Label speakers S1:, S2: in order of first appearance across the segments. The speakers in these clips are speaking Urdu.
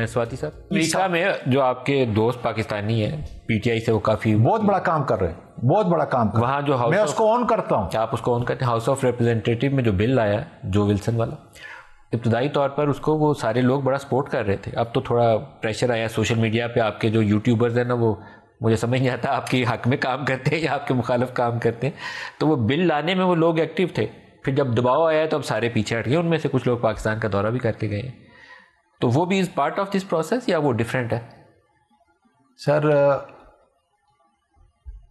S1: سواتی صاحب, امریکہ میں جو آپ کے دوست پاکستانی ہیں پی ٹی آئی سے, وہ کافی
S2: بہت بڑا کام کر رہے ہیں, بہت بڑا کام کر رہے ہیں.
S1: وہاں جو
S2: میں اس کو آن کرتا ہوں.
S1: آپ اس کو آن کرتے ہیں. ہاؤس آف ریپرزینٹیٹیو میں جو بل آیا جو ولسن والا, ابتدائی طور پر اس کو وہ سارے لوگ بڑا سپورٹ کر رہے تھے. اب تو تھوڑا پریشر آیا سوشل میڈیا پہ, آپ کے جو یوٹیوبرز ہیں نا, وہ مجھے سمجھ نہیں آتا آپ کے حق میں کام کرتے ہیں یا آپ کے مخالف کام کرتے ہیں. تو وہ بل لانے میں وہ لوگ ایکٹیو تھے, پھر جب دباؤ آیا تو اب سارے پیچھے ہٹ گئے. ان میں سے کچھ لوگ پاکستان کا دورہ بھی کر کے گئے ہیں. تو وہ بھی is part of this process یا وہ ڈفرینٹ ہے؟
S2: سر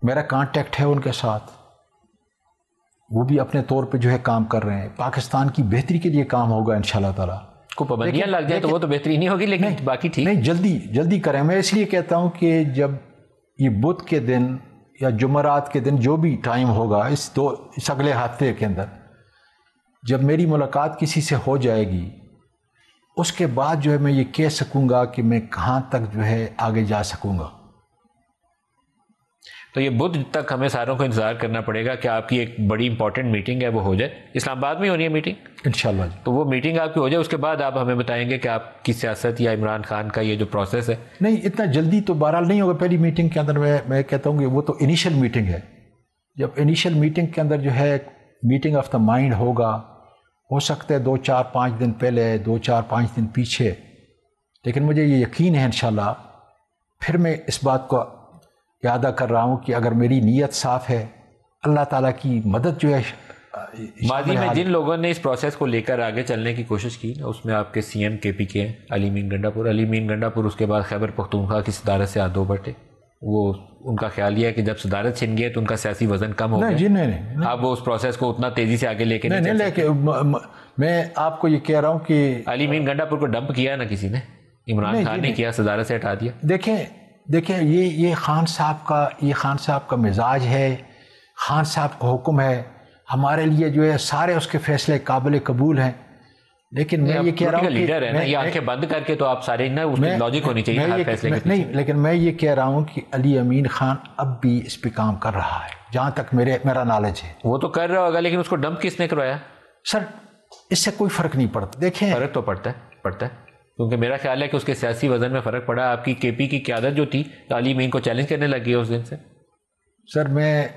S2: میرا کانٹیکٹ ہے ان کے ساتھ, وہ بھی اپنے طور پہ جو ہے کام کر رہے ہیں. پاکستان کی بہتری کے لیے کام ہوگا انشاءاللہ تعالیٰ.
S1: کو پابندیاں لگ جائے تو وہ تو بہتری نہیں ہوگی, لیکن باقی ٹھیک
S2: نہیں, جلدی کریں. میں اس لیے کہتا ہوں کہ جب یہ بدھ کے دن یا جمعرات کے دن جو بھی ٹائم ہوگا اس اگلے ہفتے کے اندر, جب میری ملاقات کسی سے ہو جائے گی, اس کے بعد جو ہے میں یہ کہہ سکوں گا کہ میں کہاں تک جو ہے آگے جا سکوں گا.
S1: تو یہ بدھ تک ہمیں ساروں کو انتظار کرنا پڑے گا کہ آپ کی ایک بڑی امپورٹنٹ میٹنگ ہے وہ ہو جائے. اسلام آباد میں ہونی ہے میٹنگ
S2: انشاءاللہ جی.
S1: تو وہ میٹنگ آپ کی ہو جائے, اس کے بعد آپ ہمیں بتائیں گے کہ آپ کی سیاست یا عمران خان کا یہ جو پروسیس ہے.
S2: نہیں اتنا جلدی تو بہرحال نہیں ہوگا. پہلی میٹنگ کے اندر میں کہتا ہوں کہ وہ تو انیشل میٹنگ ہے. جب انیشل میٹنگ کے اندر جو ہے میٹنگ آف دا مائنڈ ہوگا, ہو سکتا ہے 2-4-5 دن پہلے 2-4-5 دن پیچھے, لیکن مجھے یہ یقین ہے انشاءاللہ. پھر میں اس بات کو یادہ کر رہا ہوں کہ اگر میری نیت صاف ہے, اللہ تعالیٰ کی مدد جو ہے.
S1: ماضی میں جن لوگوں نے اس پروسیس کو لے کر آگے چلنے کی کوشش کی, اس میں آپ کے سی ایم کے پی کے ہیں علی مین گنڈا پور, اس کے بعد خیبر پختونخوا کی صدارت سے آدھو بٹے. وہ ان کا خیال یہ ہے کہ جب صدارت چھن گئی تو ان کا سیاسی وزن کم ہو گیا.
S2: نہیں,
S1: اب وہ اس پروسیس کو اتنا تیزی سے آگے لے کے
S2: نہیں لے کے. میں آپ کو یہ کہہ رہا ہوں کہ
S1: علی مین گنڈا پور کو ڈمپ کیا نا کسی نے, عمران خان نے کیا, صدارت سے ہٹا دیا.
S2: دیکھیں یہ خان صاحب کا مزاج ہے, خان صاحب کا حکم ہے. ہمارے لیے جو ہے سارے اس کے فیصلے قابل قبول ہیں, لیکن میں یہ کہہ رہا ہوں کہ
S1: لیڈر ہے نا, یہ آنکھیں بند کر کے تو آپ سارے نا اس میں لاجک ہونی چاہیے ہر فیصلے کے.
S2: نہیں, لیکن میں یہ کہہ رہا ہوں کہ علی امین خان اب بھی اس پہ کام کر رہا ہے جہاں تک میرا نالج ہے.
S1: وہ تو کر رہا ہوگا, لیکن اس کو ڈمپ کس نے کروایا؟
S2: سر اس سے کوئی فرق نہیں پڑتا. دیکھیں
S1: فرق تو پڑتا ہے, کیونکہ میرا خیال ہے کہ اس کے سیاسی وزن میں فرق پڑا. آپ کی کے پی کی قیادت جو تھی علی مین کو چیلنج کرنے لگی ہے اس دن سے.
S2: سر میں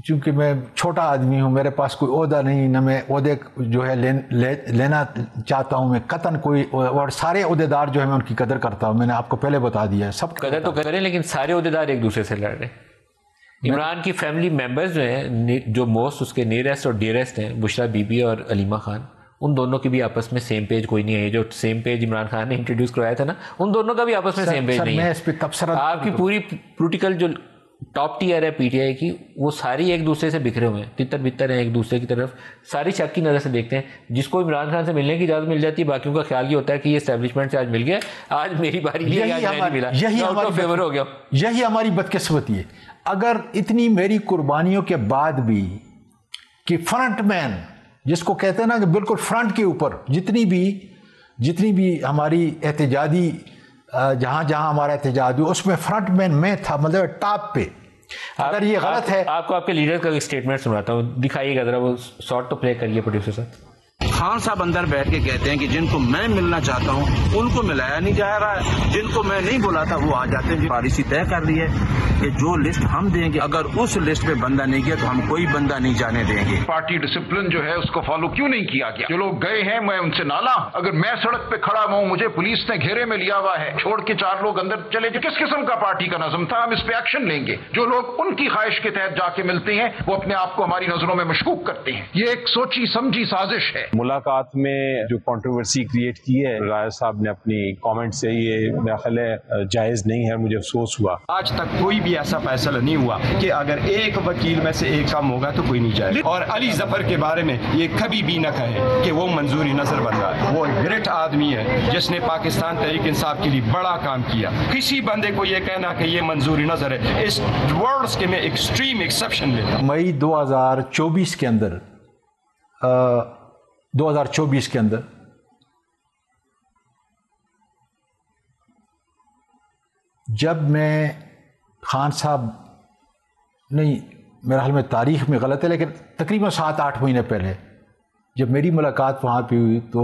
S2: چونکہ میں چھوٹا آدمی ہوں, میرے پاس کوئی عہدہ نہیں, نہ میں عہدے جو ہے لینا چاہتا ہوں میں قطعاً کوئی, اور سارے عہدیدار جو ہے میں ان کی قدر کرتا ہوں. میں نے آپ کو پہلے بتا دیا ہے, سب
S1: قدر تو کریں, لیکن سارے عہدیدار ایک دوسرے سے لڑ رہے ہیں. عمران کی فیملی ممبرز جو ہیں, جو موسٹ اس کے نیئرسٹ اور ڈیئرسٹ ہیں, بشرا بی بی اور علیمہ خان, ان دونوں کی بھی آپس میں سیم پیج کوئی نہیں ہے. جو سیم پیج عمران خان نے انٹروڈیوس کروایا تھا نا, ان دونوں کا بھی آپس میں سیم پیج نہیں ہے. آپ کی پوری پولیٹیکل جو ٹاپ ٹیئر ہے پی ٹی آئی کی, وہ ساری ایک دوسرے سے بکھرے ہوئے ہیں, تتر بتر ہیں ایک دوسرے کی طرف, ساری شک کی نظر سے دیکھتے ہیں. جس کو عمران خان سے ملنے کی اجازت مل جاتی ہے, باقیوں کا خیال یہ ہوتا ہے کہ یہ اسٹیبلشمنٹ سے آج مل گیا, آج میری باری ہے, آج میں نہیں ملا, فیور ہو گیا.
S2: یہی ہماری بدقسمتی ہے. اگر اتنی میری قربانیوں کے بعد بھی کہ فرنٹ مین جس کو کہتے ہیں نا کہ بالکل فرنٹ کے اوپر جتنی بھی ہماری احتجاجی جہاں ہمارا احتجاج ہو, اس میں فرنٹ مین میں تھا, مطلب ٹاپ پہ. اگر یہ غلط ہے,
S1: آپ کو آپ کے لیڈر کا ایک اسٹیٹمنٹ سناتا ہوں, دکھائیے گا ذرا, وہ شارٹ تو پلے کریے پروڈیوسر صاحب.
S3: خان صاحب اندر بیٹھ کے کہتے ہیں کہ جن کو میں ملنا چاہتا ہوں ان کو ملایا نہیں جا رہا ہے, جن کو میں نہیں بلاتا وہ آ جاتے ہیں. پالیسی طے کر لی ہے کہ جو لسٹ ہم دیں گے, اگر اس لسٹ میں بندہ نہیں گیا تو ہم کوئی بندہ نہیں جانے دیں گے.
S4: پارٹی ڈسپلن جو ہے اس کو فالو کیوں نہیں کیا گیا؟ جو لوگ گئے ہیں میں ان سے نالا, اگر میں سڑک پہ کھڑا ہوں, مجھے پولیس نے گھیرے میں لیا ہوا ہے, چھوڑ کے 4 لوگ اندر چلے گئے, کس قسم کا پارٹی کا نظم تھا؟ ہم اس پہ ایکشن لیں گے. جو لوگ ان کی خواہش کے تحت جا کے ملتے ہیں وہ اپنے آپ کو ہماری نظروں میں مشکوک کرتے ہیں. یہ ایک سوچی سمجھی سازش ہے.
S5: ملاقات میں جو کنٹروورسی کریٹ کی ہے رائے صاحب نے اپنی کامنٹ سے, یہ میرا خیال ہے جائز نہیں ہے. مجھے افسوس ہوا
S6: آج تک کوئی بھی ایسا فیصلہ نہیں ہوا کہ اگر ایک وکیل میں سے ایک کم ہوگا تو کوئی نہیں جائے. اور علی ظفر کے بارے میں یہ کبھی بھی نہ کہیں کہ وہ منظوری نظر بن رہا ہے. وہ گریٹ آدمی ہے جس نے پاکستان تحریک انصاف کے لیے بڑا کام کیا. کسی بندے کو یہ کہنا کہ یہ منظوری نظر ہے, اس ورڈز کے میں ایکسٹریم ایکسیپشن لیتا ہوں.
S2: مئی 2024 کے اندر 2024 کے اندر جب میں خان صاحب, نہیں میرا حال میں تاریخ میں غلط ہے لیکن تقریباً 7-8 مہینے پہلے جب میری ملاقات وہاں پہ ہوئی, تو